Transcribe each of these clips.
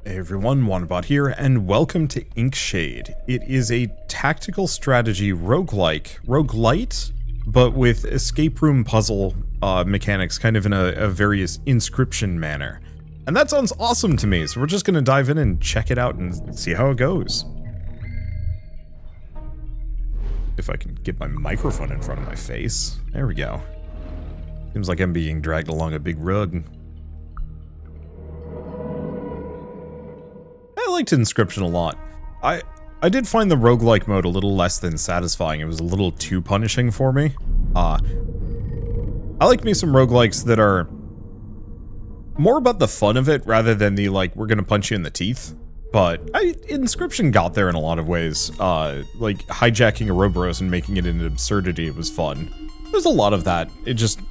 Hey everyone, Wanderbot here, and welcome to Inkshade. It is a tactical strategy roguelite, but with escape room puzzle mechanics, kind of in a various Inscryption manner. And that sounds awesome to me, so we're just going to dive in and check it out and see how it goes. If I can get my microphone in front of my face. There we go. Seems like I'm being dragged along a big rug. I liked Inscryption a lot. I did find the roguelike mode a little less than satisfying. It was a little too punishing for me. I like me some roguelikes that are more about the fun of it rather than the, like, we're gonna punch you in the teeth. But Inscryption got there in a lot of ways. Like, hijacking a Ouroboros and making it an absurdity was fun. There's a lot of that.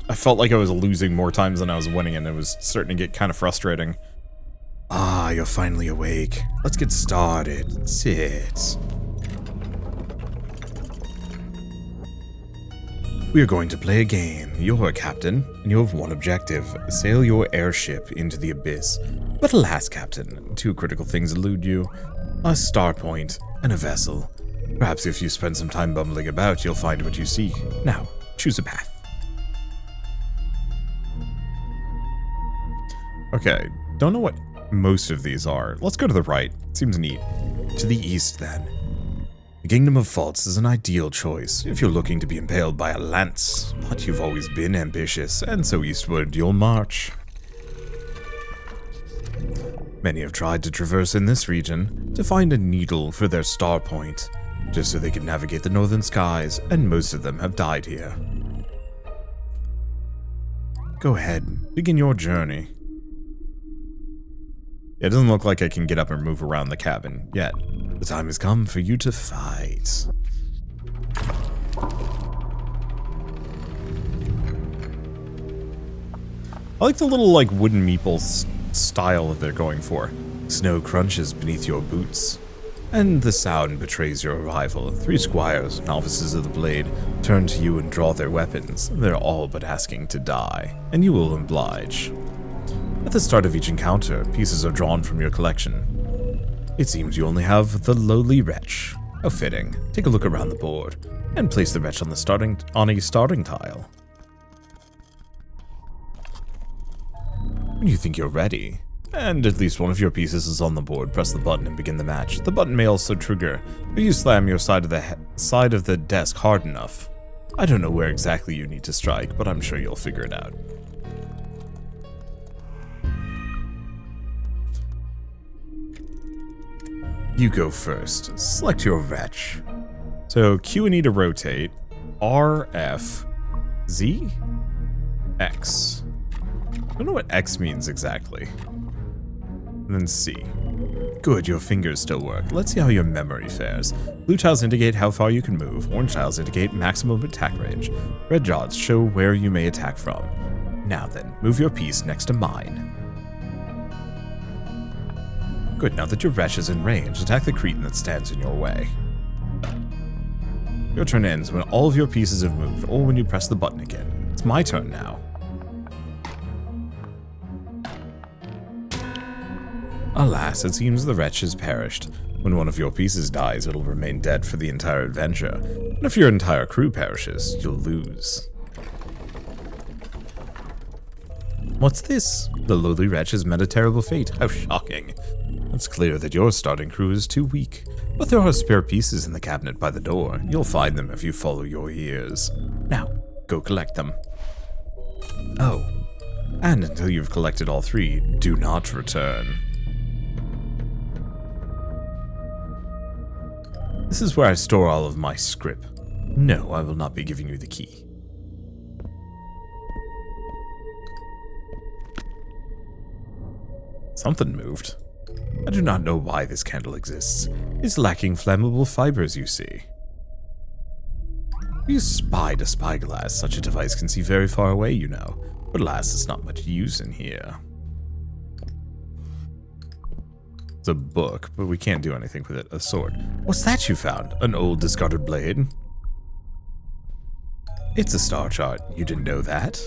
I felt like I was losing more times than I was winning, and it was starting to get kind of frustrating. Ah, you're finally awake. Let's get started. Sit. We are going to play a game. You're a captain, and you have one objective. Sail your airship into the abyss. But alas, Captain, two critical things elude you. A star point and a vessel. Perhaps if you spend some time bumbling about, you'll find what you seek. Now, choose a path. Okay, don't know what most of these are. Let's go to the right. Seems neat. To the east, then. The Kingdom of Faults is an ideal choice if you're looking to be impaled by a lance, but you've always been ambitious, and so eastward you'll march. Many have tried to traverse in this region to find a needle for their star point, just so they can navigate the northern skies, and most of them have died here. Go ahead, begin your journey. It doesn't look like I can get up and move around the cabin yet. The time has come for you to fight. I like the little, like, wooden meeple style that they're going for. Snow crunches beneath your boots, and the sound betrays your arrival. Three squires, novices of the blade, turn to you and draw their weapons. They're all but asking to die, and you will oblige. At the start of each encounter, pieces are drawn from your collection. It seems you only have the lowly wretch. How fitting. Take a look around the board, and place the wretch on a starting tile. When you think you're ready, and at least one of your pieces is on the board, press the button and begin the match. The button may also trigger, but you slam your side of the desk hard enough. I don't know where exactly you need to strike, but I'm sure you'll figure it out. You go first. Select your wretch. So Q and E to rotate. R, F, Z, X. I don't know what X means exactly. And then C. Good, your fingers still work. Let's see how your memory fares. Blue tiles indicate how far you can move. Orange tiles indicate maximum attack range. Red dots show where you may attack from. Now then, move your piece next to mine. Good, now that your wretch is in range, attack the cretin that stands in your way. Your turn ends when all of your pieces have moved, or when you press the button again. It's my turn now. Alas, it seems the wretch has perished. When one of your pieces dies, it'll remain dead for the entire adventure. And if your entire crew perishes, you'll lose. What's this? The lowly wretch has met a terrible fate. How shocking. It's clear that your starting crew is too weak, but there are spare pieces in the cabinet by the door. You'll find them if you follow your ears. Now, go collect them. Oh, and until you've collected all three, do not return. This is where I store all of my scrip. No, I will not be giving you the key. Something moved. I do not know why this candle exists. It's lacking flammable fibers, you see. You spied a spyglass. Such a device can see very far away, you know. But alas, it's not much use in here. It's a book, but we can't do anything with it. A sword. What's that you found? An old discarded blade? It's a star chart. You didn't know that?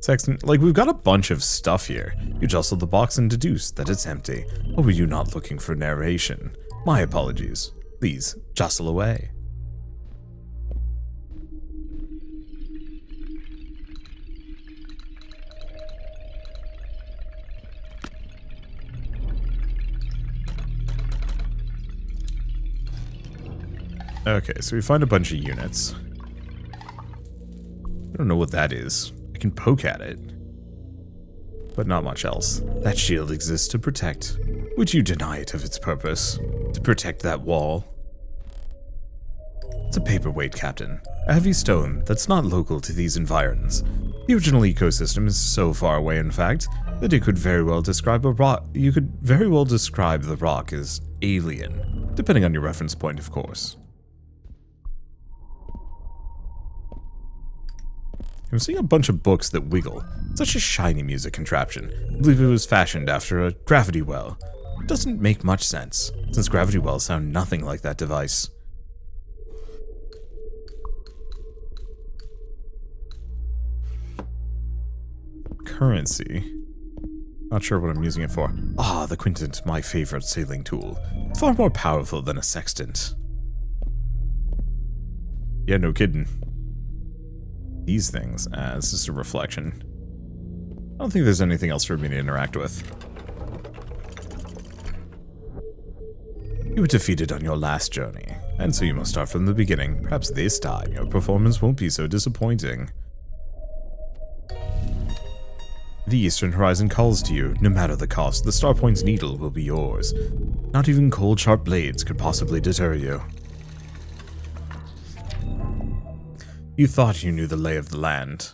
Sexton, like, we've got a bunch of stuff here. You jostle the box and deduce that it's empty. Or were you not looking for narration? My apologies. Please, jostle away. Okay, so we find a bunch of units. I don't know what that is. I can poke at it. But not much else. That shield exists to protect. Would you deny it of its purpose? To protect that wall? It's a paperweight, Captain. A heavy stone that's not local to these environs. The original ecosystem is so far away, in fact, that it could very well describe a rock. You could very well describe the rock as alien, depending on your reference point, of course. I'm seeing a bunch of books that wiggle. Such a shiny music contraption. I believe it was fashioned after a gravity well. It doesn't make much sense, since gravity wells sound nothing like that device. Currency. Not sure what I'm using it for. Ah, the quintant, my favorite sailing tool. It's far more powerful than a sextant. Yeah, no kidding. These things as just a reflection. I don't think there's anything else for me to interact with. You were defeated on your last journey, and so you must start from the beginning. Perhaps this time your performance won't be so disappointing. The Eastern Horizon calls to you. No matter the cost, the Starpoint's needle will be yours. Not even cold, sharp blades could possibly deter you. You thought you knew the lay of the land,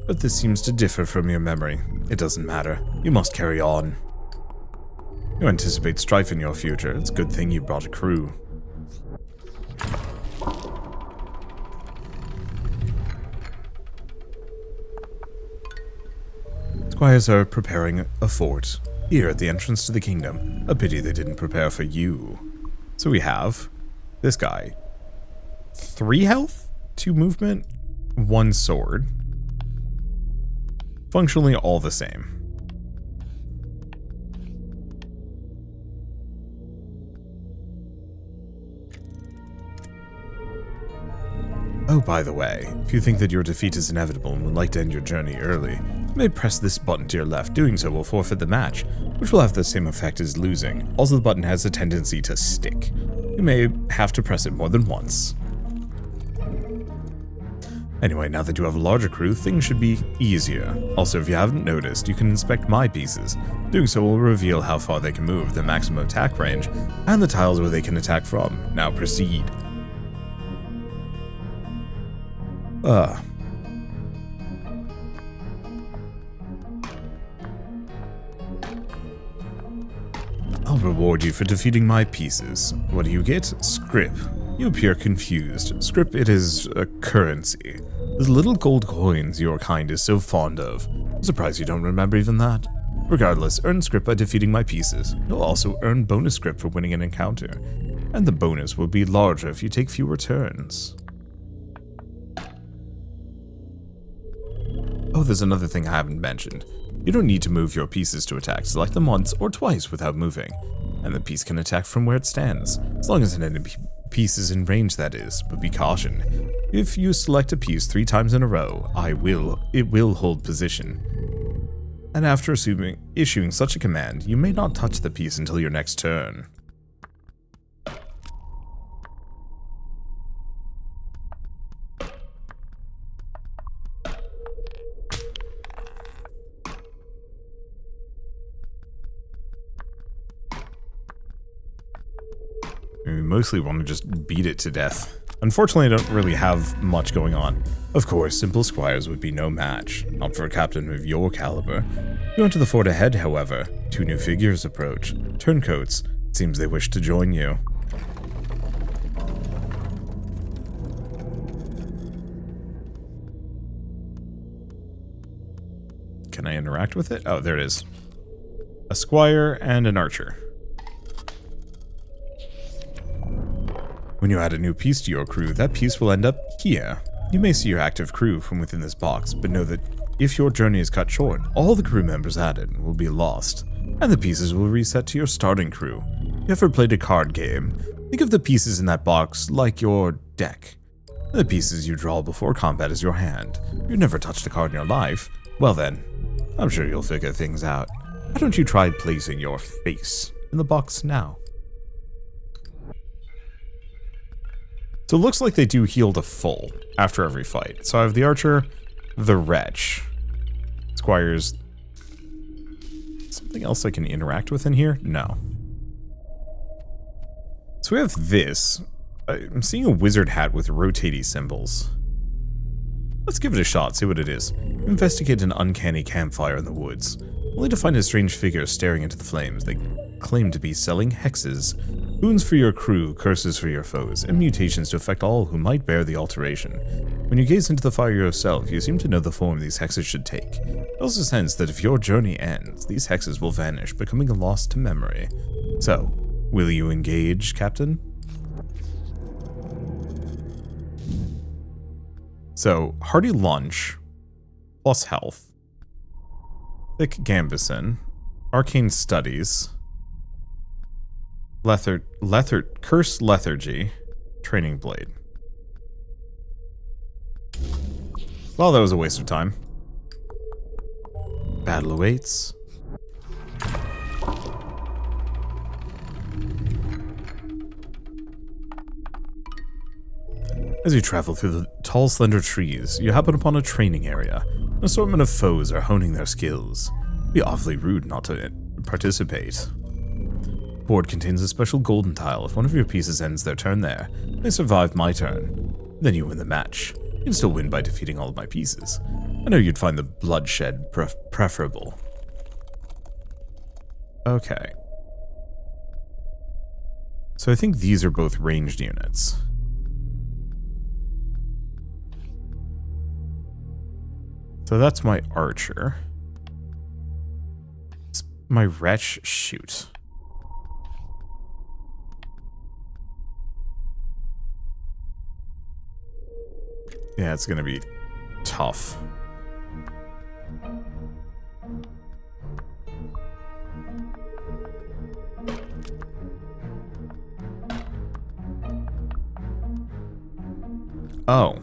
but this seems to differ from your memory. It doesn't matter. You must carry on. You anticipate strife in your future. It's a good thing you brought a crew. Squires are preparing a fort here at the entrance to the kingdom. A pity they didn't prepare for you. So we have this guy. 3 health? 2 movement, 1 sword. Functionally all the same. Oh, by the way, if you think that your defeat is inevitable and would like to end your journey early, you may press this button to your left. Doing so will forfeit the match, which will have the same effect as losing. Also, the button has a tendency to stick. You may have to press it more than once. Anyway, now that you have a larger crew, things should be easier. Also, if you haven't noticed, you can inspect my pieces. Doing so will reveal how far they can move, their maximum attack range, and the tiles where they can attack from. Now proceed. I'll reward you for defeating my pieces. What do you get? Scrip. You appear confused. Scrip, it is a currency. Those little gold coins your kind is so fond of. I'm surprised you don't remember even that. Regardless, earn scrip by defeating my pieces. You'll also earn bonus scrip for winning an encounter. And the bonus will be larger if you take fewer turns. Oh, there's another thing I haven't mentioned. You don't need to move your pieces to attack. Select them once or twice without moving. And the piece can attack from where it stands. As long as an enemy piece is in range, that is. But be cautioned. If you select a piece 3 times in a row, it will hold position. And after issuing such a command, you may not touch the piece until your next turn. We mostly want to just beat it to death. Unfortunately, I don't really have much going on. Of course, simple squires would be no match, not for a captain of your caliber. You enter the fort ahead, however. 2 new figures approach. Turncoats. It seems they wish to join you. Can I interact with it? Oh, there it is. A squire and an archer. When you add a new piece to your crew, that piece will end up here. You may see your active crew from within this box, but know that if your journey is cut short, all the crew members added will be lost, and the pieces will reset to your starting crew. You ever played a card game? Think of the pieces in that box like your deck. The pieces you draw before combat is your hand. You've never touched a card in your life. Well then, I'm sure you'll figure things out. Why don't you try placing your face in the box now? So it looks like they do heal to full after every fight. So I have the Archer, the Wretch. Squires. Something else I can interact with in here? No. So we have this. I'm seeing a wizard hat with rotating symbols. Let's give it a shot, see what it is. Investigate an uncanny campfire in the woods, only to find a strange figure staring into the flames. They claim to be selling hexes, boons for your crew, curses for your foes, and mutations to affect all who might bear the alteration. When you gaze into the fire yourself, you seem to know the form these hexes should take. You also sense that if your journey ends, these hexes will vanish, becoming lost to memory. So, will you engage, Captain? So, Hearty Lunch, plus health, Thick Gambison, Arcane Studies, Curse Lethargy, Training Blade. Well, that was a waste of time. Battle awaits. As you travel through the tall, slender trees, you happen upon a training area. An assortment of foes are honing their skills. It'd be awfully rude not to participate. The board contains a special golden tile. If one of your pieces ends their turn there, they survive my turn. Then you win the match. You can still win by defeating all of my pieces. I know you'd find the bloodshed preferable. Okay. So I think these are both ranged units. So that's my Archer. It's my Wretch, shoot. Yeah, it's gonna be tough. Oh.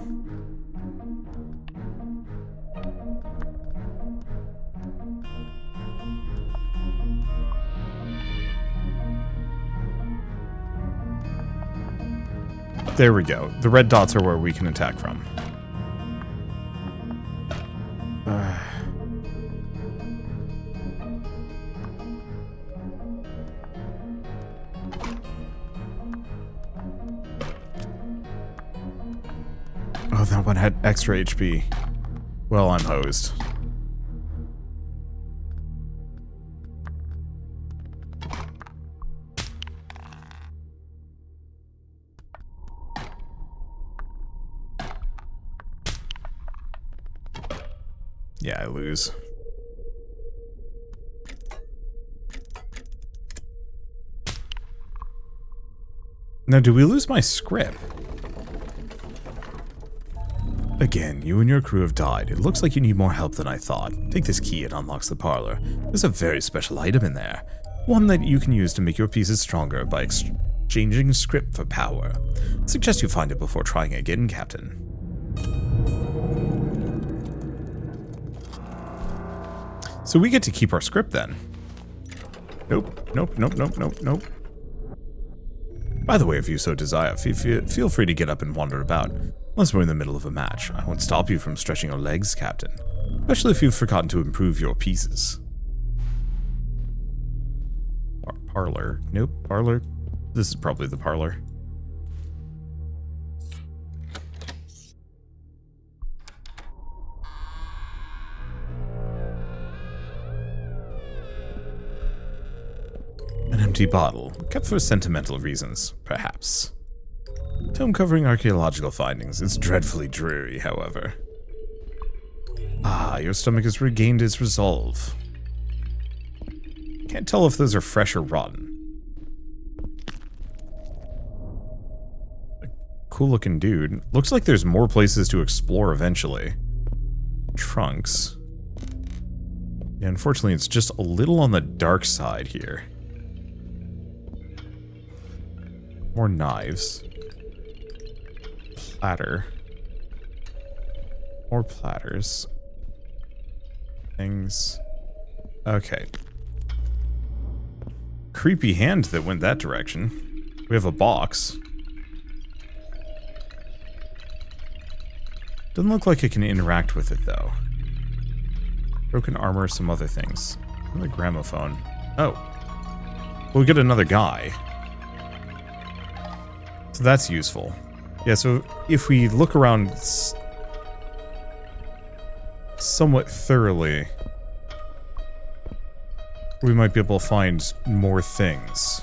There we go. The red dots are where we can attack from. Oh, that one had extra HP. Well, I'm hosed. Yeah, I lose. Now, do we lose my script? Again, you and your crew have died. It looks like you need more help than I thought. Take this key, it unlocks the parlor. There's a very special item in there. One that you can use to make your pieces stronger by exchanging script for power. I suggest you find it before trying again, Captain. So we get to keep our script then. Nope, nope, nope, nope, nope, nope. By the way, if you so desire, feel free to get up and wander about. Unless we're in the middle of a match, I won't stop you from stretching your legs, Captain. Especially if you've forgotten to improve your pieces. Parlor. Nope, parlor. This is probably the parlor. An empty bottle, kept for sentimental reasons, perhaps. Tome covering archaeological findings. It's dreadfully dreary, however. Ah, your stomach has regained its resolve. Can't tell if those are fresh or rotten. A cool-looking dude. Looks like there's more places to explore eventually. Trunks. Yeah, unfortunately, it's just a little on the dark side here. More knives. Platter. More platters. Things. Okay. Creepy hand that went that direction. We have a box. Doesn't look like I can interact with it, though. Broken armor, some other things. Another gramophone. Oh. We'll get another guy. So that's useful. Yeah, so if we look around somewhat thoroughly, we might be able to find more things.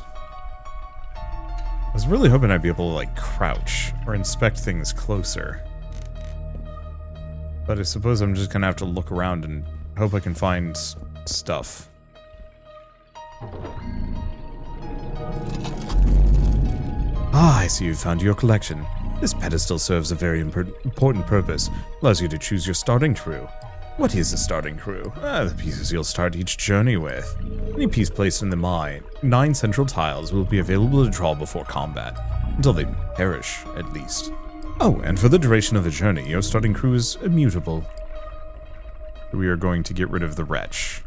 I was really hoping I'd be able to, like, crouch or inspect things closer. But I suppose I'm just gonna have to look around and hope I can find stuff. Ah, I see you found your collection. This pedestal serves a very important purpose. Allows you to choose your starting crew. What is a starting crew? The pieces you'll start each journey with. Any piece placed in the mine, 9 central tiles will be available to draw before combat. Until they perish, at least. Oh, and for the duration of the journey, your starting crew is immutable. We are going to get rid of the wretch.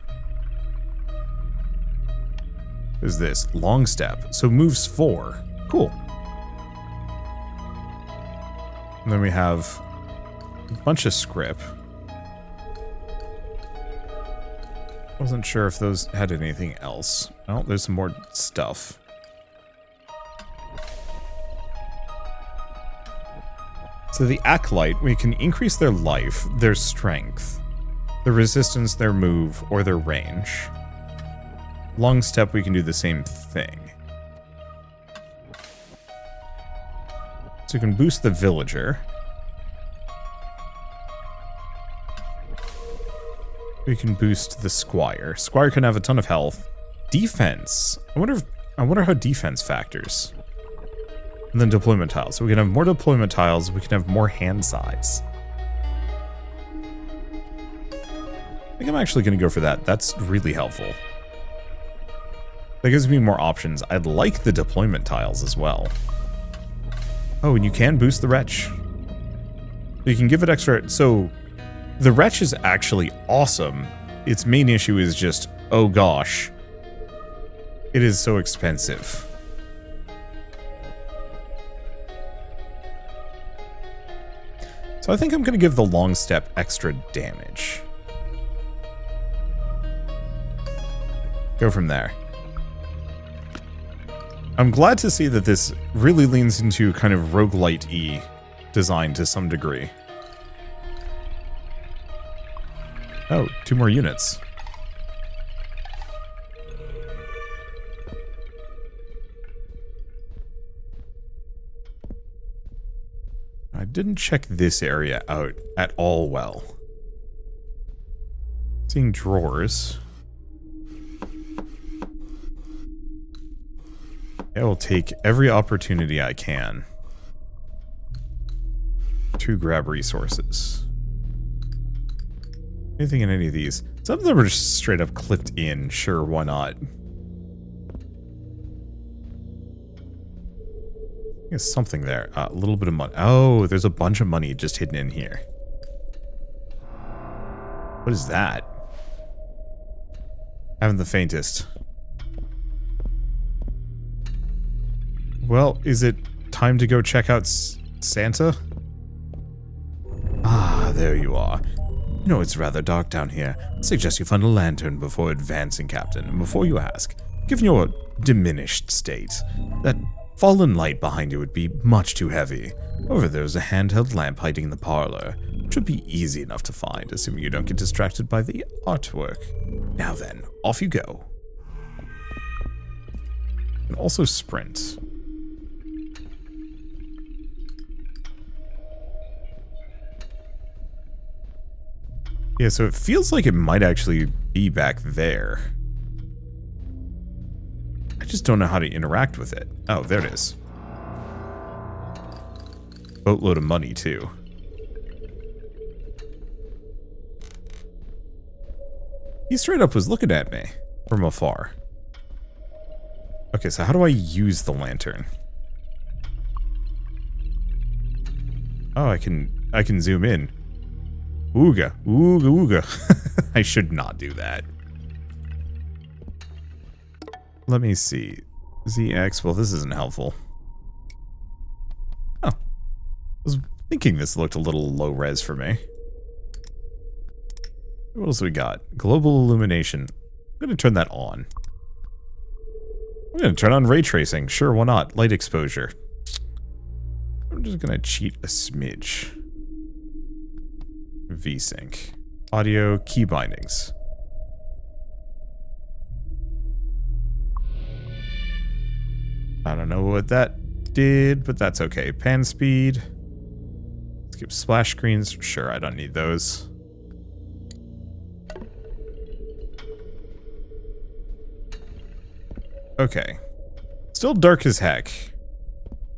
What is this? Long step. So moves 4. Cool. And then we have a bunch of script. Wasn't sure if those had anything else. Oh, there's some more stuff. So the Acolyte, we can increase their life, their strength, their resistance, their move, or their range. Long step, we can do the same thing. So we can boost the Villager. We can boost the Squire. Squire can have a ton of health. Defense. I wonder how defense factors. And then deployment tiles. So we can have more deployment tiles, we can have more hand size. I think I'm actually going to go for that. That's really helpful. That gives me more options. I'd like the deployment tiles as well. Oh, and you can boost the Wretch. You can give it extra... So, the Wretch is actually awesome. Its main issue is just, oh gosh. It is so expensive. So I think I'm going to give the long step extra damage. Go from there. I'm glad to see that this really leans into kind of roguelite-y design to some degree. Oh, 2 more units. I didn't check this area out at all well. Seeing drawers. I will take every opportunity I can to grab resources. Anything in any of these? Some of them are just straight up clipped in. Sure, why not? There's something there. A little bit of money. Oh, there's a bunch of money just hidden in here. What is that? Haven't the faintest. Well, is it time to go check out Santa? Ah, there you are. You know it's rather dark down here. I suggest you find a lantern before advancing, Captain. And before you ask, given your diminished state, that fallen light behind you would be much too heavy. Over there's a handheld lamp hiding in the parlor. It should be easy enough to find, assuming you don't get distracted by the artwork. Now then, off you go. And also sprint. Yeah, so it feels like it might actually be back there. I just don't know how to interact with it. Oh, there it is. Boatload of money, too. He straight up was looking at me from afar. Okay, so how do I use the lantern? Oh, I can zoom in. Ooga, ooga, ooga. I should not do that. Let me see. ZX, well, this isn't helpful. Oh. I was thinking this looked a little low res for me. What else we got? Global illumination. I'm going to turn that on. I'm going to turn on ray tracing. Sure, why not? Light exposure. I'm just going to cheat a smidge. VSync. Audio key bindings. I don't know what that did, but that's okay. Pan speed. Skip splash screens. Sure, I don't need those. Okay. Still dark as heck,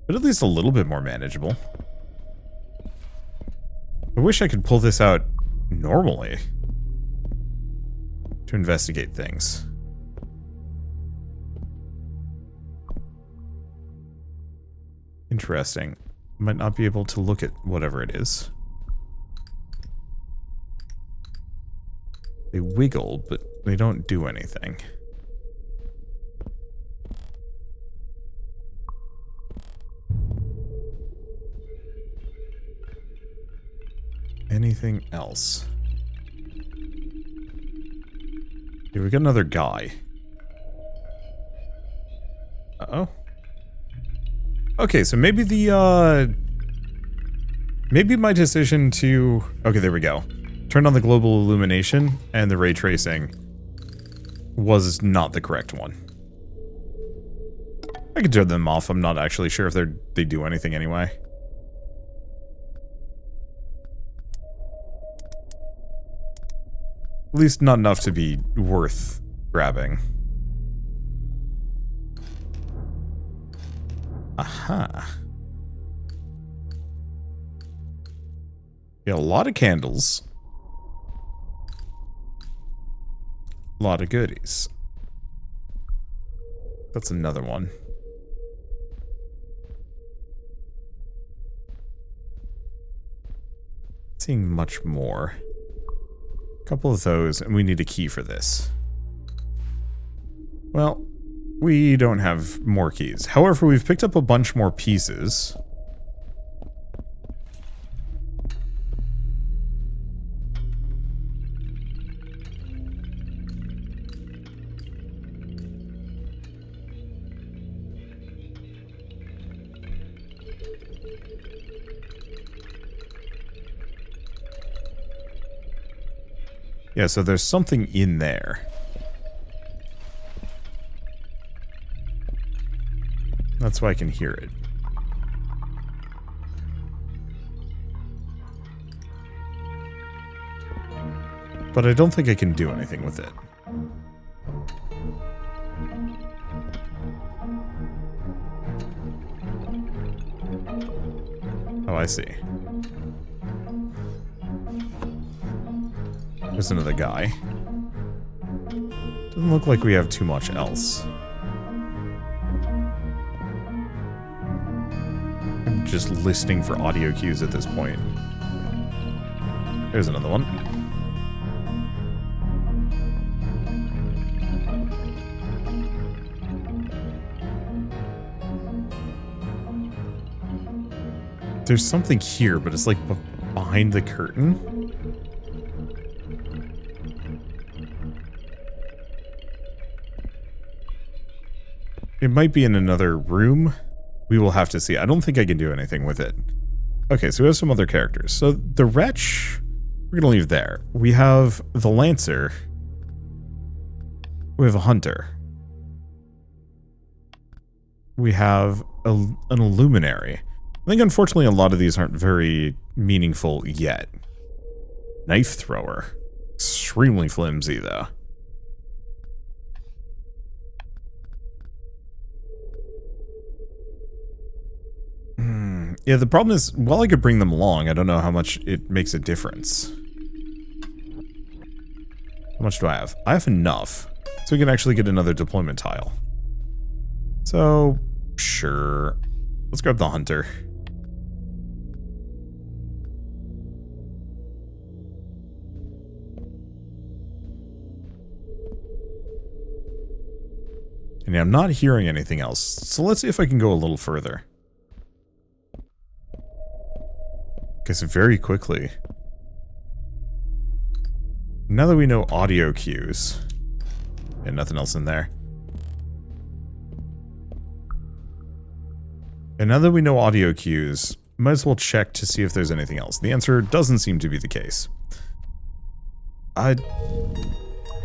but at least a little bit more manageable. I wish I could pull this out normally to investigate things. Interesting. Might not be able to look at whatever it is. They wiggle, but they don't do anything. Anything else? Here we got another guy. Uh-oh. Okay, so maybe maybe my decision to... Okay, there we go. Turn on the global illumination and the ray tracing was not the correct one. I could turn them off. I'm not actually sure if they do anything anyway. At least not enough to be worth grabbing. Aha. Got a lot of candles. A lot of goodies. That's another one. Seeing much more. A couple of those, and we need a key for this. Well, we don't have more keys. However, we've picked up a bunch more pieces. Yeah, so there's something in there. That's why I can hear it. But I don't think I can do anything with it. Oh, I see. There's another guy. Doesn't look like we have too much else. I'm just listening for audio cues at this point. There's another one. There's something here, but it's like behind the curtain. It might be in another room. We will have to see. I don't think I can do anything with it. Okay, so we have some other characters. So the Wretch, we're going to leave there. We have the Lancer. We have a Hunter. We have an Illuminary. I think unfortunately a lot of these aren't very meaningful yet. Knife Thrower. Extremely flimsy though. Yeah, the problem is, while I could bring them along, I don't know how much it makes a difference. How much do I have? I have enough, so we can actually get another deployment tile. So, sure. Let's grab the hunter. And I'm not hearing anything else, so let's see if I can go a little further. Because very quickly, now that we know audio cues, and nothing else in there. And now that we know audio cues, might as well check to see if there's anything else. The answer doesn't seem to be the case.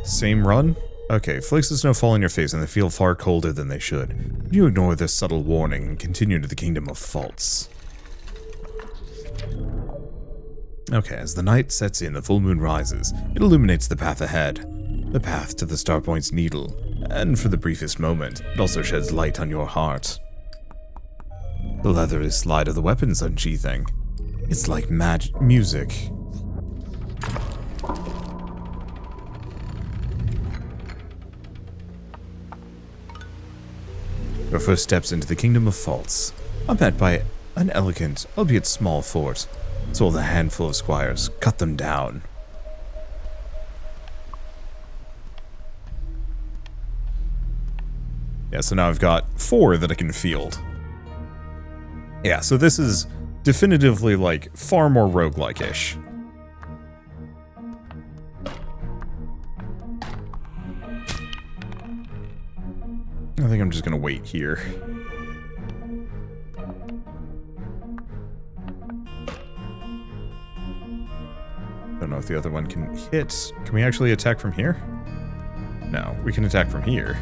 Same run? Okay, flakes of snow fall in your face and they feel far colder than they should. You ignore this subtle warning and continue to the kingdom of faults. Okay, as the night sets in, the full moon rises. It illuminates the path ahead. The path to the Starpoint's needle. And for the briefest moment, it also sheds light on your heart. The leathery slide of the weapons unsheathing. It's like music. Your first steps into the kingdom of faults are met by an elegant, albeit small fort. So with a handful of squires, cut them down. Yeah, so now I've got 4 that I can field. Yeah, so this is definitively, like, far more roguelike-ish. I think I'm just gonna wait here. Don't know if the other one can hit. Can we actually attack from here? No, we can attack from here.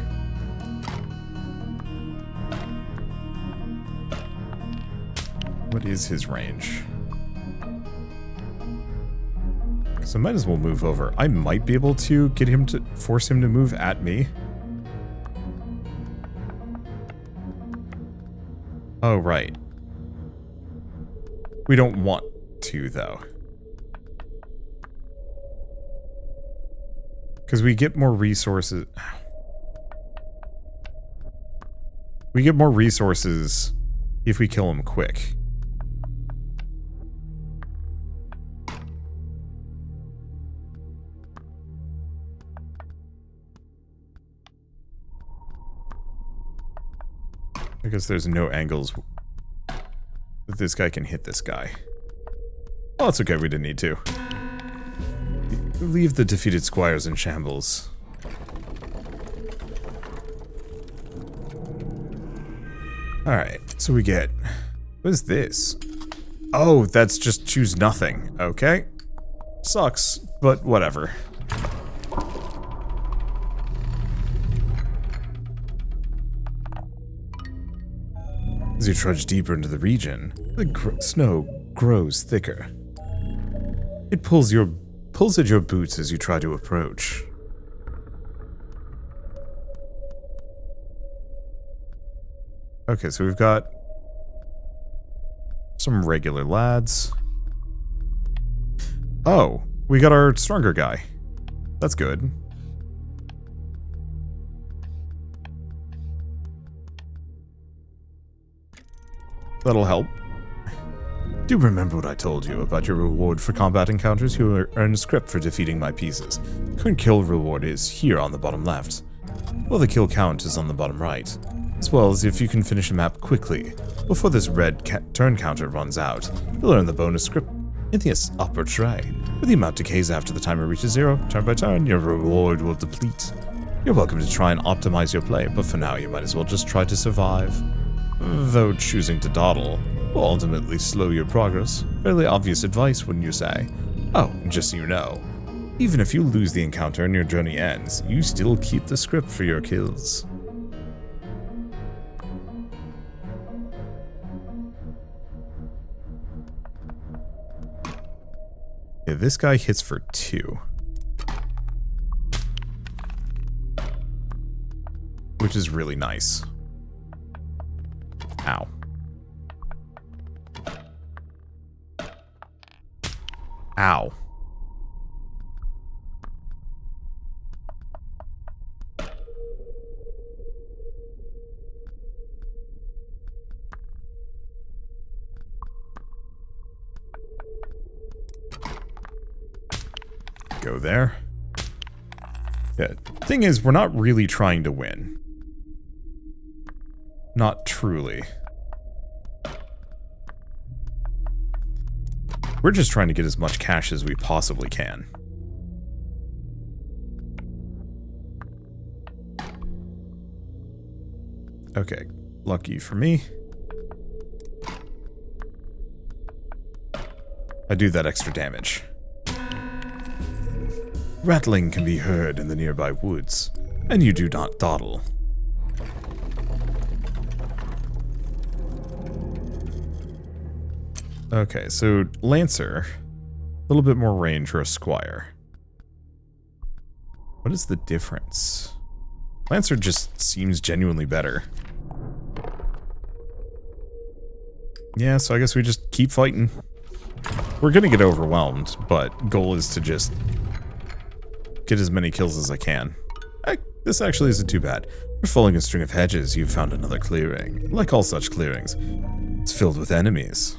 What is his range? So I might as well move over. I might be able to get him to force him to move at me. Oh, right. We don't want to, though. Because we get more resources. We get more resources if we kill him quick. Because there's no angles that this guy can hit this guy. Oh, it's okay, we didn't need to. Leave the defeated squires in shambles. Alright, so we get... What is this? Oh, that's just choose nothing. Okay. Sucks, but whatever. As you trudge deeper into the region, the snow grows thicker. It pulls at your boots as you try to approach. Okay, so we've got some regular lads. Oh, we got our stronger guy. That's good. That'll help. Do remember what I told you about your reward for combat encounters? You earn a script for defeating my pieces. Current kill reward is here on the bottom left, while the kill count is on the bottom right, as well as if you can finish a map quickly before this red turn counter runs out. You'll earn the bonus script in the upper tray. Where the amount decays after the timer reaches 0, turn by turn, your reward will deplete. You're welcome to try and optimize your play, but for now you might as well just try to survive. Though choosing to dawdle will ultimately slow your progress. Fairly obvious advice, wouldn't you say? Oh, and just so you know, even if you lose the encounter and your journey ends, you still keep the script for your kills. Yeah, this guy hits for 2. Which is really nice. Ow. Ow. go there. Yeah, thing is, we're not really trying to win. Not truly. We're just trying to get as much cash as we possibly can. Okay, lucky for me. I do that extra damage. Rattling can be heard in the nearby woods, and you do not dawdle. Okay, so Lancer, a little bit more range for a Squire. What is the difference? Lancer just seems genuinely better. Yeah, so I guess we just keep fighting. We're gonna get overwhelmed, but goal is to just get as many kills as I can. This actually isn't too bad. We're following a string of hedges. You've found another clearing. Like all such clearings, it's filled with enemies.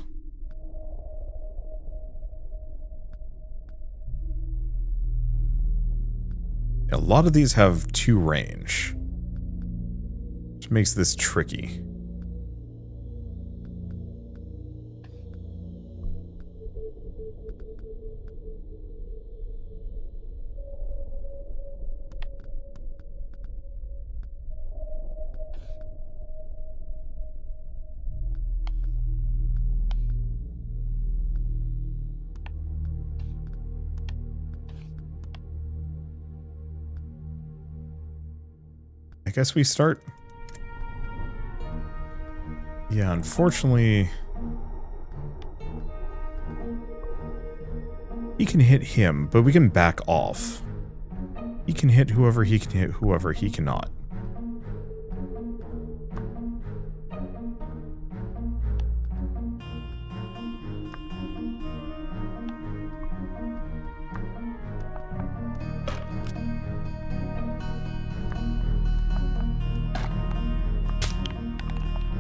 A lot of these have 2 range, which makes this tricky. I guess we start... Yeah, unfortunately... He can hit him, but we can back off. He can hit whoever he can hit, whoever he cannot.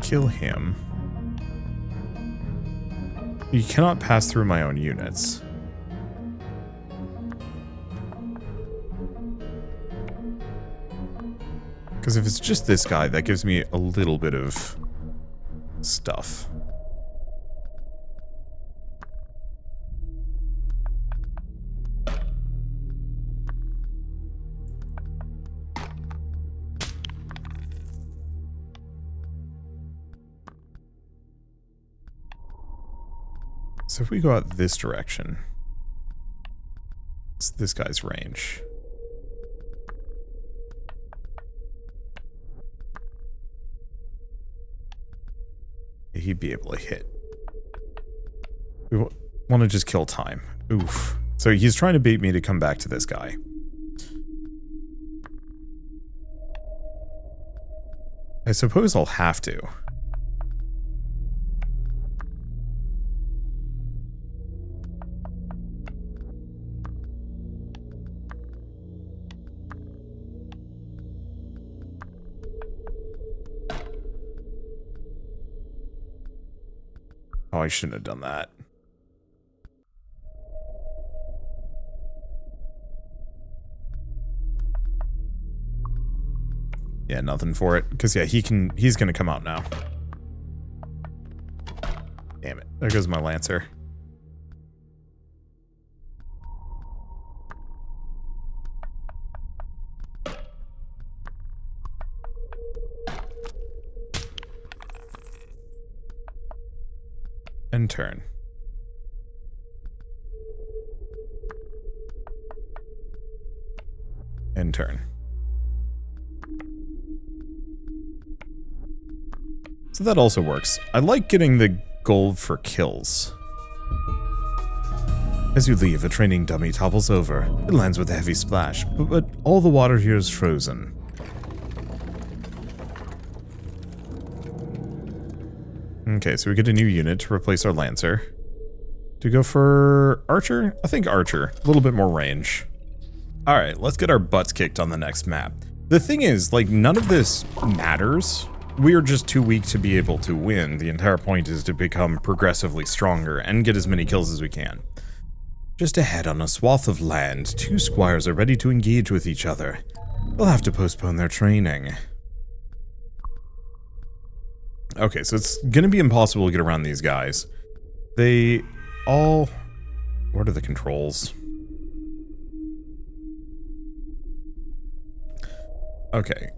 Kill him. You cannot pass through my own units. Because if it's just this guy, that gives me a little bit of stuff. So if we go out this direction, it's this guy's range. He'd be able to hit. We want to just kill time. Oof. So he's trying to bait me to come back to this guy. I suppose I'll have to. Oh, I shouldn't have done that. Yeah, nothing for it. Because, yeah, he's gonna come out now. Damn it. There goes my Lancer. And turn. And turn. So that also works. I like getting the gold for kills. As you leave, a training dummy topples over. It lands with a heavy splash, but all the water here is frozen. Okay, so we get a new unit to replace our Lancer. To go for Archer? I think Archer. A little bit more range. Alright, let's get our butts kicked on the next map. The thing is, like, none of this matters. We are just too weak to be able to win. The entire point is to become progressively stronger and get as many kills as we can. Just ahead on a swath of land, two squires are ready to engage with each other. They'll have to postpone their training. Okay, so it's gonna be impossible to get around these guys. They all... What are the controls? Okay.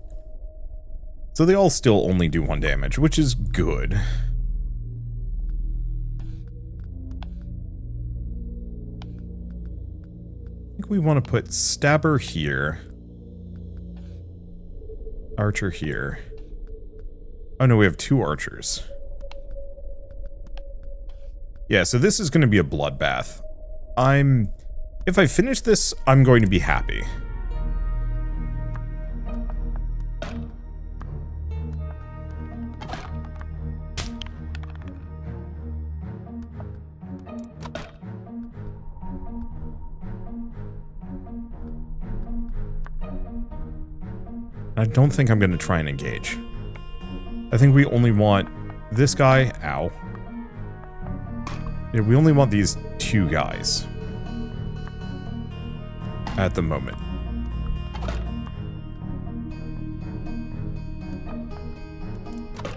So they all still only do 1 damage, which is good. I think we want to put Stabber here. Archer here. Oh no, we have 2 archers. Yeah, so this is going to be a bloodbath. If I finish this, I'm going to be happy. I don't think I'm going to try and engage. I think we only want this guy. Ow. Yeah, we only want these 2 guys. At the moment.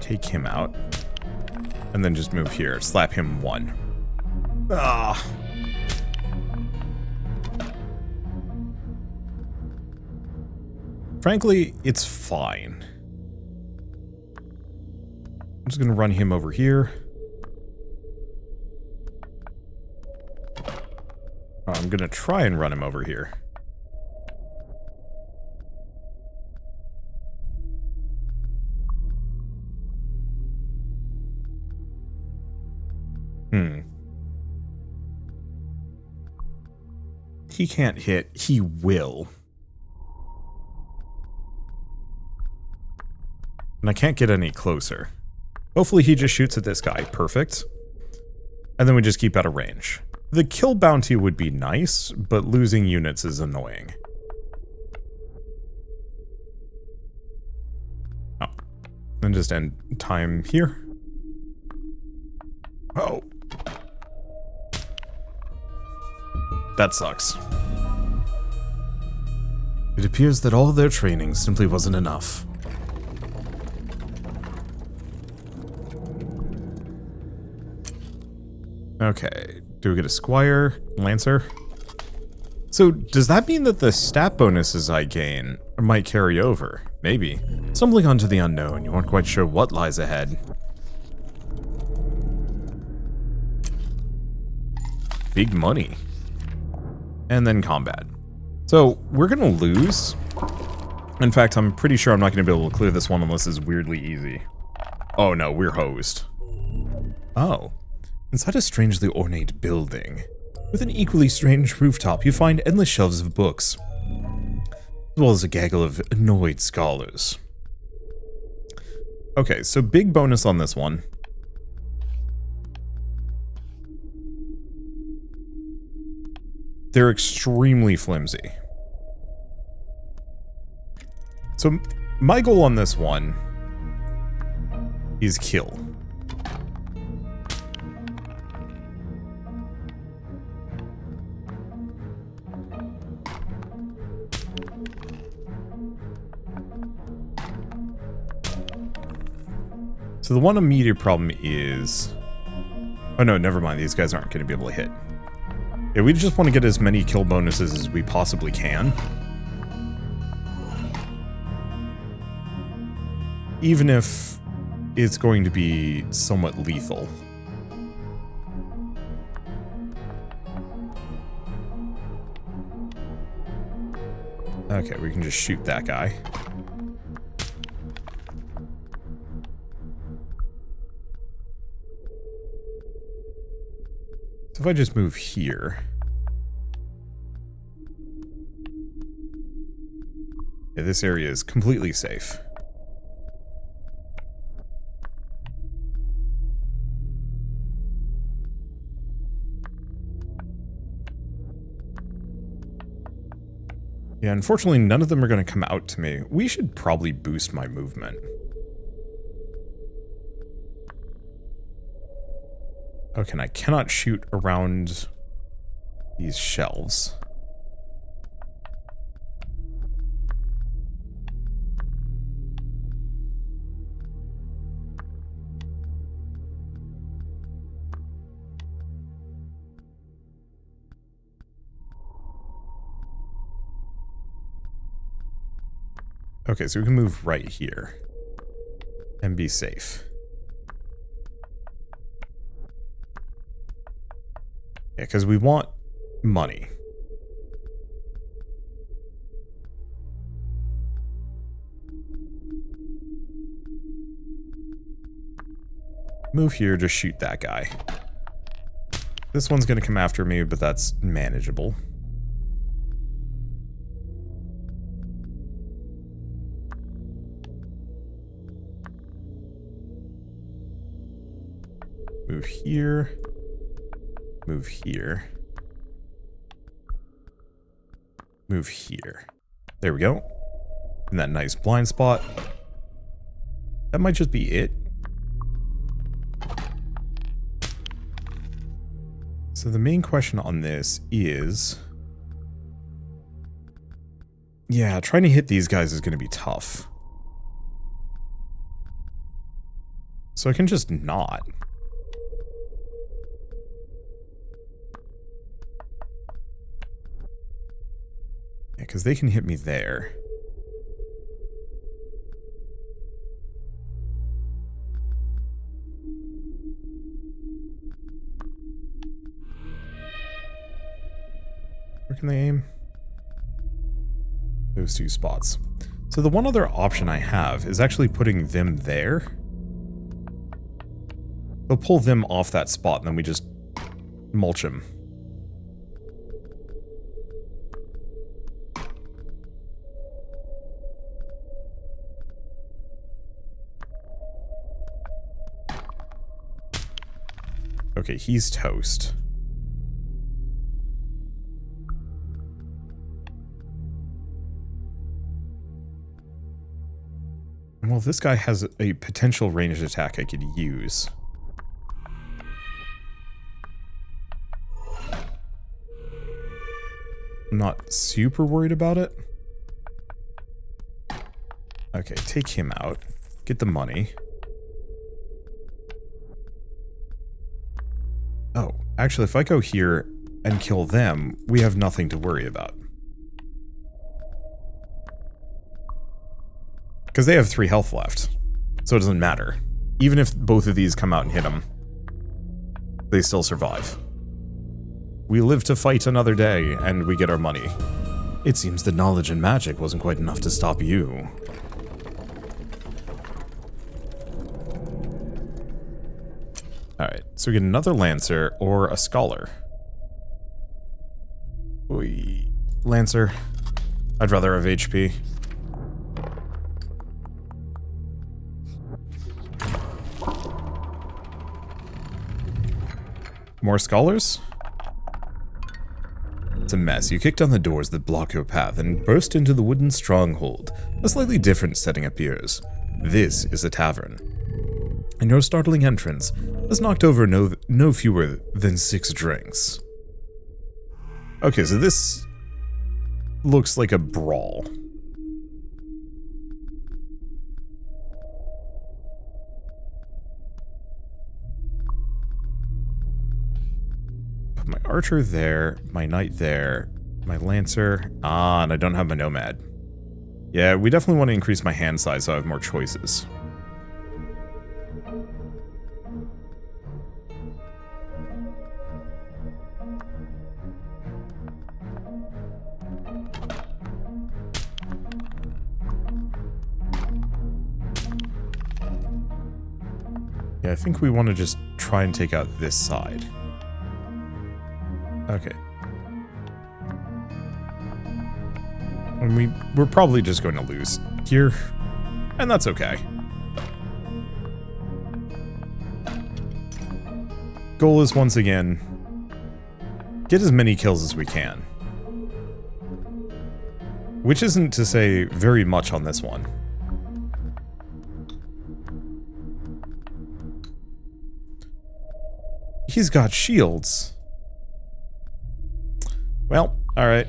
Take him out. And then just move here. Slap him 1. Ah. Frankly, it's fine. I'm just gonna run him over here. I'm gonna try and run him over here. He can't hit. He will. And I can't get any closer. Hopefully he just shoots at this guy. Perfect. And then we just keep out of range. The kill bounty would be nice, but losing units is annoying. Oh. Then just end time here. Oh. That sucks. It appears that all their training simply wasn't enough. Okay, do we get a squire? Lancer? So, does that mean that the stat bonuses I gain might carry over? Maybe. Stumbling onto the unknown, you aren't quite sure what lies ahead. Big money. And then combat. So, we're gonna lose. In fact, I'm pretty sure I'm not gonna be able to clear this one unless it's weirdly easy. Oh no, we're hosed. Oh. Inside a strangely ornate building, with an equally strange rooftop, you find endless shelves of books, as well as a gaggle of annoyed scholars. Okay, so big bonus on this one. They're extremely flimsy. So my goal on this one is kill. So the one immediate problem is... Oh no, never mind, these guys aren't going to be able to hit. Yeah, we just want to get as many kill bonuses as we possibly can. Even if it's going to be somewhat lethal. Okay, we can just shoot that guy. So if I just move here... Yeah, this area is completely safe. Yeah, unfortunately none of them are going to come out to me. We should probably boost my movement. Okay, and I cannot shoot around these shelves. Okay, so we can move right here and be safe. Yeah, because we want money. Move here, just shoot that guy. This one's going to come after me, but that's manageable. Move here. Move here. Move here. There we go. In that nice blind spot. That might just be it. So the main question on this is... yeah, trying to hit these guys is going to be tough. So I can just not. Yeah, because they can hit me there. Where can they aim? Those two spots. So the one other option I have is actually putting them there. They'll pull them off that spot and then we just mulch them. Okay, he's toast. Well, this guy has a potential ranged attack I could use. I'm not super worried about it. Okay, take him out. Get the money. Oh, actually, if I go here and kill them, we have nothing to worry about. Because they have 3 health left, so it doesn't matter. Even if both of these come out and hit them, they still survive. We live to fight another day, and we get our money. It seems the knowledge and magic wasn't quite enough to stop you. Alright, so we get another Lancer or a Scholar. Oy. Lancer. I'd rather have HP. More Scholars? It's a mess. You kick down the doors that block your path and burst into the wooden stronghold. A slightly different setting appears. This is a tavern. And your startling entrance has knocked over no fewer than 6 drinks. Okay, so this looks like a brawl. Put my archer there, my knight there, my lancer. Ah, and I don't have my nomad. Yeah, we definitely want to increase my hand size so I have more choices. Yeah, I think we want to just try and take out this side. Okay. And we're probably just going to lose here, and that's okay. Goal is once again, get as many kills as we can. Which isn't to say very much on this one. He's got shields. Well, alright.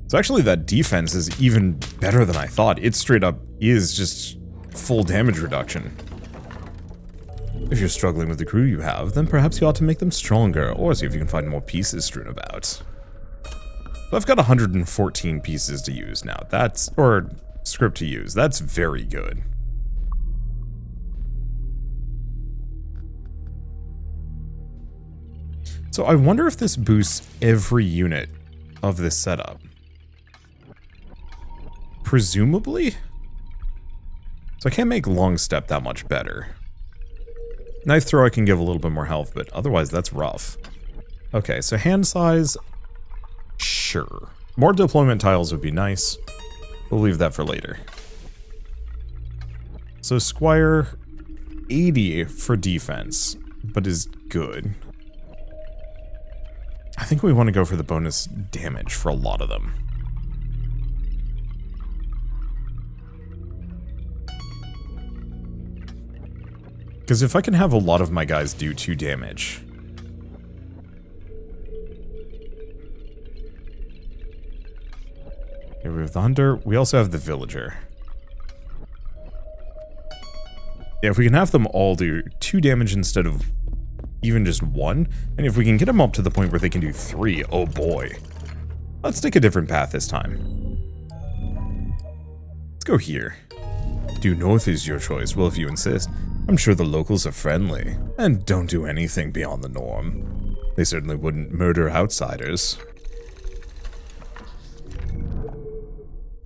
So actually that defense is even better than I thought. It straight up is just full damage reduction. If you're struggling with the crew you have, then perhaps you ought to make them stronger, or see if you can find more pieces strewn about. So I've got 114 pieces to use now. That's, or script to use. That's very good. So I wonder if this boosts every unit of this setup. Presumably? So I can't make long step that much better. Knife throw I can give a little bit more health, but otherwise that's rough. Okay, so hand size, sure. More deployment tiles would be nice. We'll leave that for later. So Squire, 80 for defense, but is good. I think we want to go for the bonus damage for a lot of them. Because if I can have a lot of my guys do 2 damage... Okay, we have the hunter. We also have the villager. Yeah, if we can have them all do 2 damage instead of even just 1, and if we can get them up to the point where they can do 3, oh boy. Let's take a different path this time. Let's go here. Due north is your choice, well if you insist. I'm sure the locals are friendly, and don't do anything beyond the norm. They certainly wouldn't murder outsiders.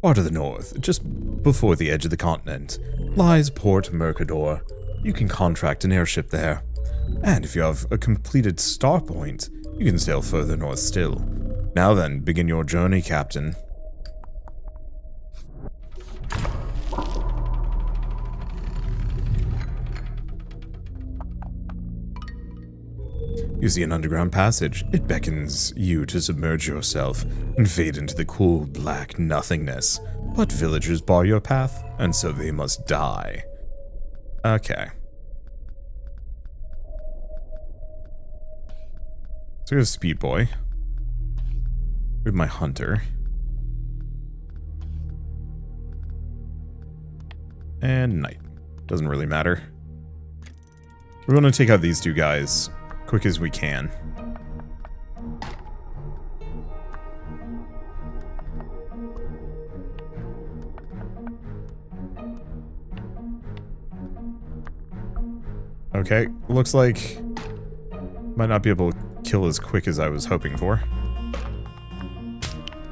Far to the north, just before the edge of the continent, lies Port Mercador. You can contract an airship there. And if you have a completed star point, you can sail further north still. Now then, begin your journey, Captain. You see an underground passage. It beckons you to submerge yourself and fade into the cool, black nothingness. But villagers bar your path, and so they must die. Okay. So we have Speed Boy. We have my Hunter. And Knight. Doesn't really matter. We're going to take out these 2 guys quick as we can. Okay, looks like might not be able to kill as quick as I was hoping for.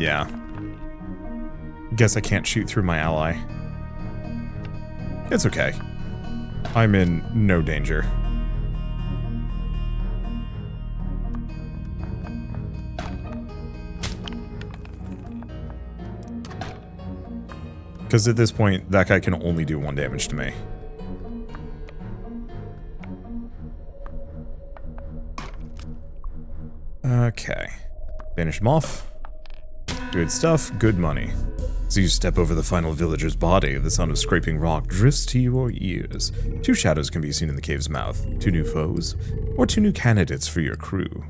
Yeah. Guess I can't shoot through my ally. It's okay. I'm in no danger. Because at this point, that guy can only do 1 damage to me. Okay. Finish him off. Good stuff, good money. As you step over the final villager's body, the sound of scraping rock drifts to your ears. 2 shadows can be seen in the cave's mouth. 2 new foes, or 2 new candidates for your crew.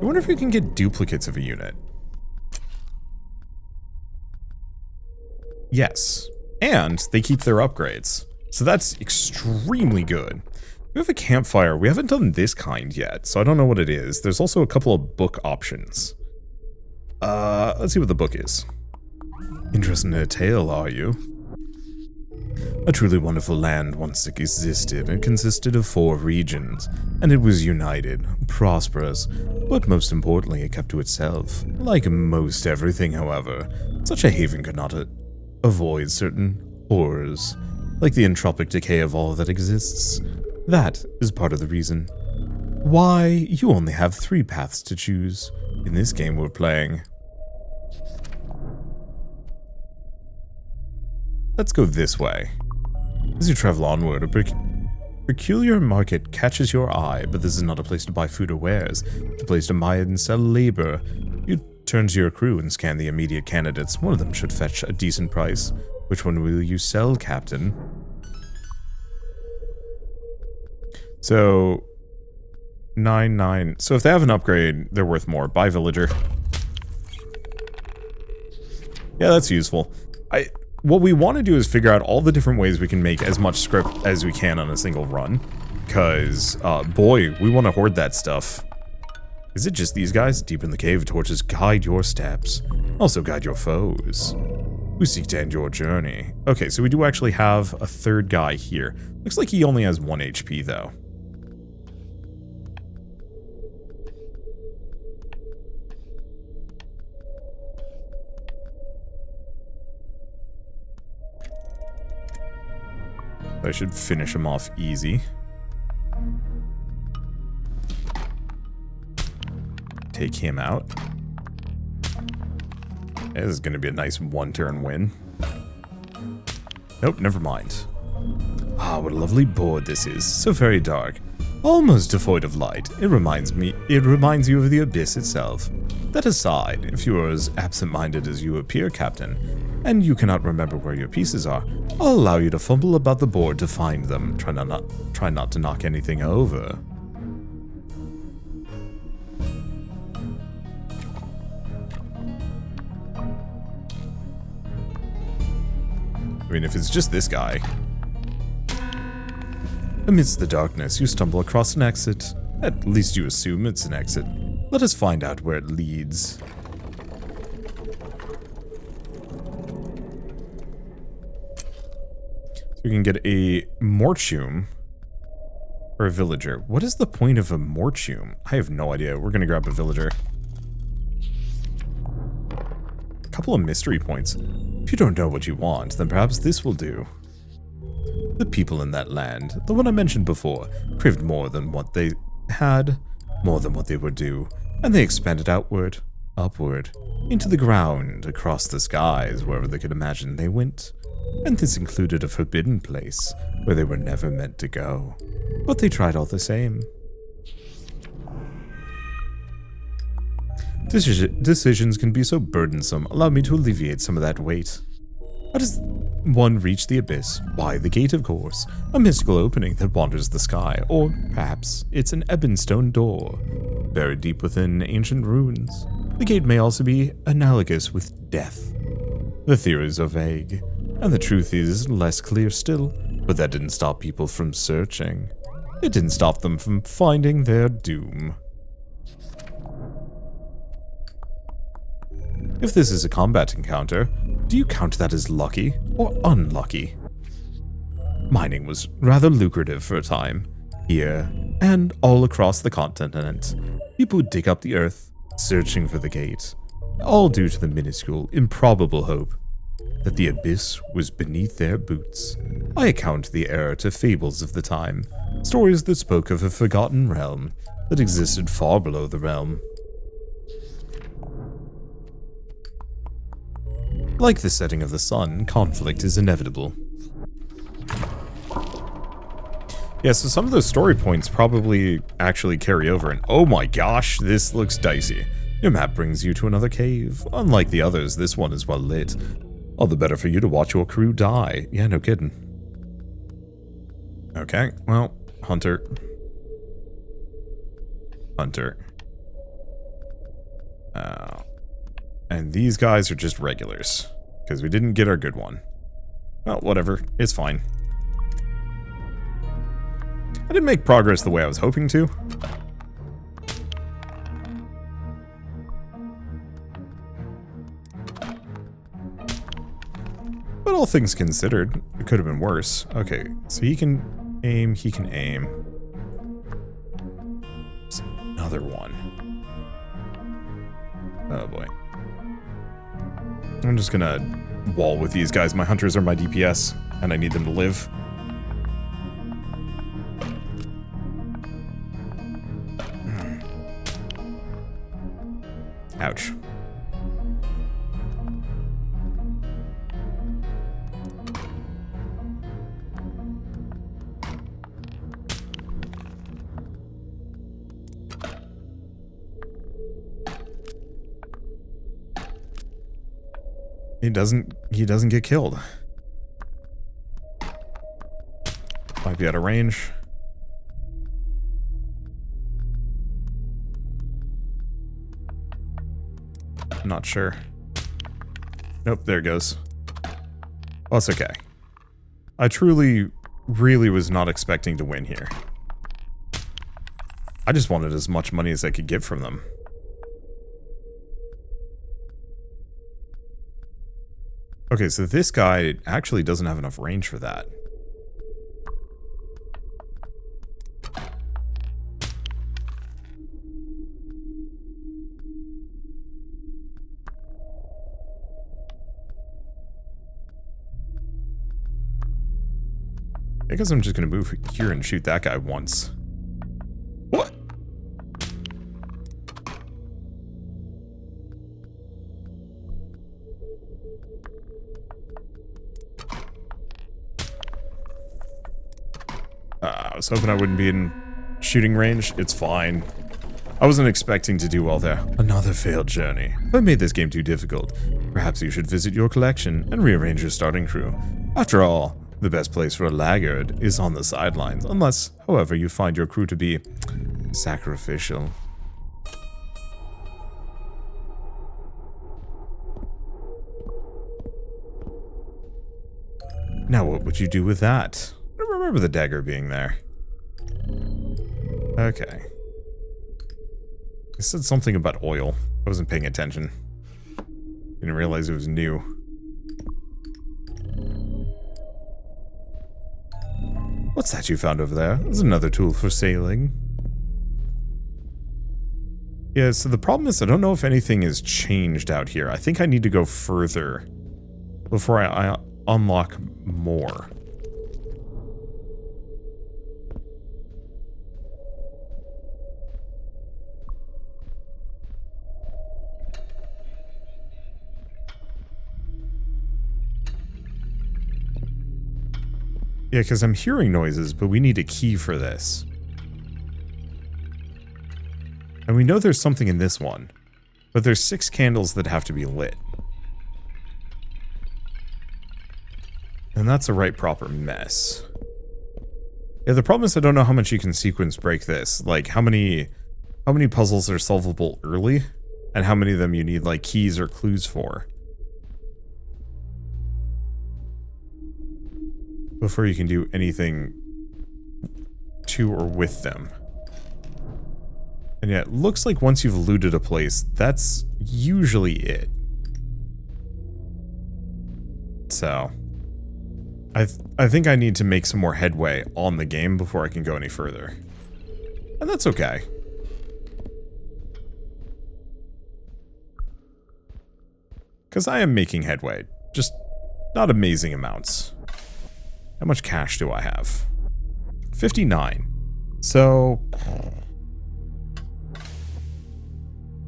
I wonder if you can get duplicates of a unit. Yes, and they keep their upgrades, so that's extremely good. We have a campfire. We haven't done this kind yet, so I don't know what it is. There's also a couple of book options. Let's see what the book is. Interested in a tale, are you? A truly wonderful land once existed. It consisted of 4 regions, and it was united, prosperous, but most importantly, it kept to itself. Like most everything, however, such a haven could not avoid certain horrors, like the entropic decay of all that exists. That is part of the reason why you only have 3 paths to choose in this game we're playing. Let's go this way. As you travel onward, a peculiar market catches your eye, but this is not a place to buy food or wares. It's a place to buy and sell labor. You turn to your crew and scan the immediate candidates. One of them should fetch a decent price. Which one will you sell, Captain? So 9. So if they have an upgrade, they're worth more. Buy villager. Yeah, that's useful. What we want to do is figure out all the different ways we can make as much script as we can on a single run. Because, boy, we want to hoard that stuff. Is it just these guys? Deep in the cave, torches guide your steps. Also guide your foes who seek to end your journey. Okay, so we do actually have a third guy here. Looks like he only has 1 HP, though. I should finish him off easy. Take him out. This is going to be a nice one-turn win. Nope, never mind. Ah, what a lovely board this is. So very dark. Almost devoid of light. It reminds you of the abyss itself. That aside, if you are as absent-minded as you appear, Captain, and you cannot remember where your pieces are, I'll allow you to fumble about the board to find them. Try not to knock anything over. I mean, if it's just this guy. Amidst the darkness, you stumble across an exit. At least you assume it's an exit. Let us find out where it leads. So we can get a mortium or a villager. What is the point of a mortium? I have no idea. We're gonna grab a villager. A couple of mystery points. If you don't know what you want, then perhaps this will do. The people in that land, the one I mentioned before, craved more than what they had, more than what they were due, and they expanded outward, upward, into the ground, across the skies, wherever they could imagine they went. And this included a forbidden place, where they were never meant to go. But they tried all the same. Decisions can be so burdensome. Allow me to alleviate some of that weight. How does one reach the abyss? Why, the gate, of course. A mystical opening that wanders the sky. Or, perhaps, it's an ebonstone door, buried deep within ancient ruins. The gate may also be analogous with death. The theories are vague, and the truth is less clear still. But that didn't stop people from searching. It didn't stop them from finding their doom. If this is a combat encounter, do you count that as lucky or unlucky? Mining was rather lucrative for a time. Here and all across the continent, people would dig up the earth, searching for the gate, all due to the minuscule, improbable hope that the abyss was beneath their boots. I account the error to fables of the time, stories that spoke of a forgotten realm that existed far below the realm. Like the setting of the sun, conflict is inevitable. Yeah, so some of those story points probably actually carry over, and oh my gosh, this looks dicey. Your map brings you to another cave. Unlike the others, this one is well lit. All the better for you to watch your crew die. Yeah, no kidding. Okay, well, Hunter. And these guys are just regulars, because we didn't get our good one. Well, whatever, it's fine. I didn't make progress the way I was hoping to. But all things considered, it could have been worse. Okay, so he can aim, There's another one. Oh boy. I'm just gonna wall with these guys. My hunters are my DPS, and I need them to live. Ouch. He doesn't get killed. Might be out of range. I'm not sure. Nope, there it goes. Well, it's okay. I truly, really was not expecting to win here. I just wanted as much money as I could get from them. Okay, so this guy actually doesn't have enough range for that. I guess I'm just gonna move here and shoot that guy once. What? I was hoping I wouldn't be in shooting range. It's fine. I wasn't expecting to do well there. Another failed journey. What made this game too difficult? Perhaps you should visit your collection and rearrange your starting crew. After all, the best place for a laggard is on the sidelines, unless, however, you find your crew to be sacrificial. Now what would you do with that? I don't remember the dagger being there. Okay. It said something about oil. I wasn't paying attention. Didn't realize it was new. What's that you found over there? There's another tool for sailing. Yeah, so the problem is I don't know if anything has changed out here. I think I need to go further before I unlock more. Yeah, because I'm hearing noises, but we need a key for this. And we know there's something in this one, but there's 6 candles that have to be lit. And that's a right proper mess. Yeah, the problem is I don't know how much you can sequence break this. Like, how many puzzles are solvable early, and how many of them you need, like, keys or clues for. Before you can do anything to or with them. And yeah, it looks like once you've looted a place, that's usually it. So, I think I need to make some more headway on the game before I can go any further. And that's okay. Because I am making headway, just not amazing amounts. How much cash do I have? 59. So,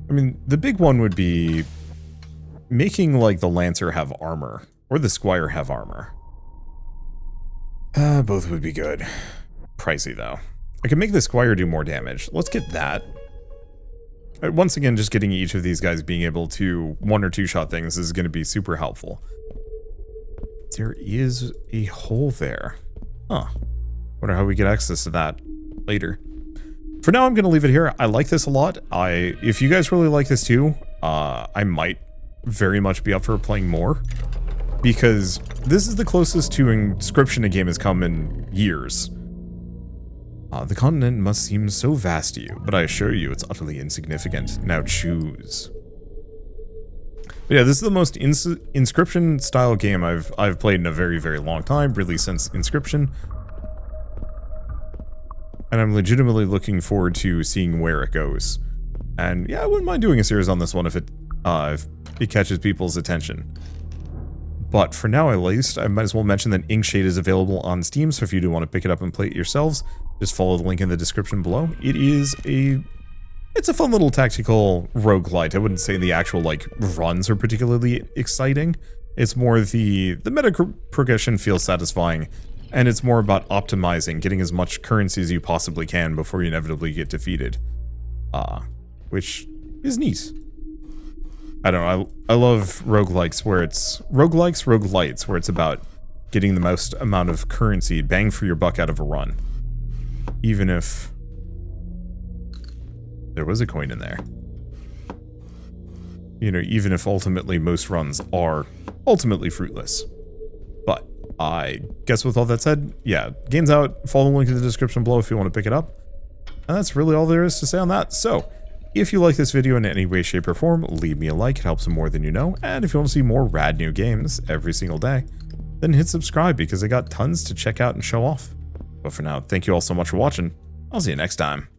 I mean, the big one would be making, like, the Lancer have armor, or the Squire have armor. Both would be good. Pricey, though. I can make the Squire do more damage. Let's get that. Once again, just getting each of these guys being able to 1 or 2 shot things is going to be super helpful. There is a hole there. Huh. Wonder how we get access to that later. For now, I'm going to leave it here. I like this a lot. If you guys really like this too, I might very much be up for playing more. Because this is the closest to Inscryption a game has come in years. The continent must seem so vast to you, but I assure you it's utterly insignificant. Now choose. But yeah, this is the most Inscryption style game I've played in a very, very long time, really since Inscryption. And I'm legitimately looking forward to seeing where it goes. And yeah, I wouldn't mind doing a series on this one if it catches people's attention. But for now, at least, I might as well mention that Inkshade is available on Steam, so if you do want to pick it up and play it yourselves, just follow the link in the description below. It's a fun little tactical roguelite. I wouldn't say the actual, like, runs are particularly exciting. It's more the meta progression feels satisfying, and it's more about optimizing, getting as much currency as you possibly can before you inevitably get defeated. Which is neat. I don't know, I love roguelites where it's... roguelites, where it's about getting the most amount of currency, bang for your buck out of a run. Even if... there was a coin in there. You know, even if ultimately most runs are ultimately fruitless. But I guess with all that said, yeah, game's out. Follow the link in the description below if you want to pick it up. And that's really all there is to say on that. So, if you like this video in any way, shape, or form, leave me a like. It helps more than you know. And if you want to see more rad new games every single day, then hit subscribe because I got tons to check out and show off. But for now, thank you all so much for watching. I'll see you next time.